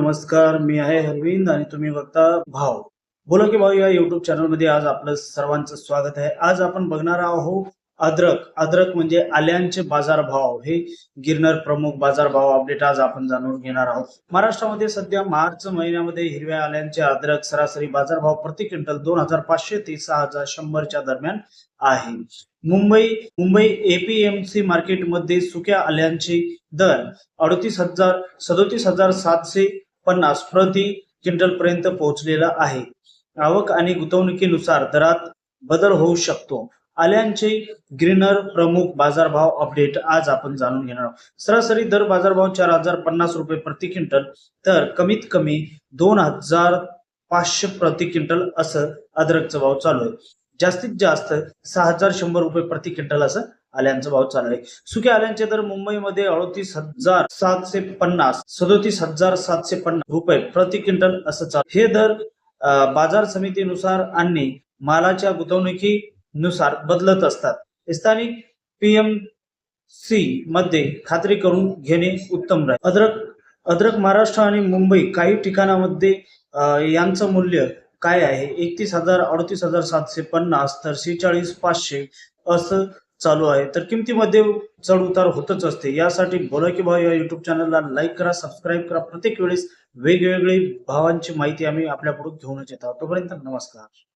नमस्कार. मी आहे अरविंद आणि तुम्ही बघता भाव. बोला की भाव या YouTube चॅनलमध्ये आज आपलं सर्वांचं स्वागत आहे. आज आपण बघणार आहोत अद्रक. अद्रक म्हणजे आल्यांचे बाजारभाव. हे गिरनर प्रमुख बाजारभाव अपडेट आज आपण जाणून घेणार आहोत. महाराष्ट्रामध्ये सध्या मार्च महिन्यामध्ये हिरव्या आल्यांचे अद्रक सरासरी बाजारभाव प्रति क्विंटल 2,500 ते 6,100 दरम्यान आहे. मुंबई एपीएमसी मार्केटमध्ये सुक्या आल्यांचे दर 37,750 प्रति क्विंटल पर्यंत पोहोचलेला आहे. आवक आणि गुंतवणुकीनुसार दरात बदल होऊ शकतो. आल्यांचे गिरनर प्रमुख बाजारभाव अपडेट आज आपण जाणून घेणार आहोत. सरासरी दर बाजारभाव 4,050 रुपये प्रति क्विंटल तर कमीत कमी 2,500 प्रति क्विंटल असं अद्रकचा भाव चालू आहे. जास्तीत जास्त 6,100 रुपये प्रति क्विंटल असं आल्यांचा भाव चालू आहे. सुक्या आल्यांचे दर मुंबईमध्ये 38,750 37,750 रुपये प्रति क्विंटल असं चालू. हे दर बाजार समितीनुसार आणि मालाच्या गुंतवणुकीनुसार बदलत असतात. स्थानिक पीएमसी मध्ये खात्री करून घेणे उत्तम राहील. अद्रक महाराष्ट्र आणि मुंबई काही ठिकाणामध्ये यांचं मूल्य काय आहे? 31,000, 38,750 तर 46,500 असं चालू आहे. तर किमतीमध्ये चढ उतार होतच असते. यासाठी बोला की भाव या युट्यूब चॅनलला लाईक करा, सबस्क्राईब करा. प्रत्येक वेळेस वेगवेगळी भावांची माहिती आम्ही आपल्या पुढे घेऊनच येतो. तोपर्यंत नमस्कार.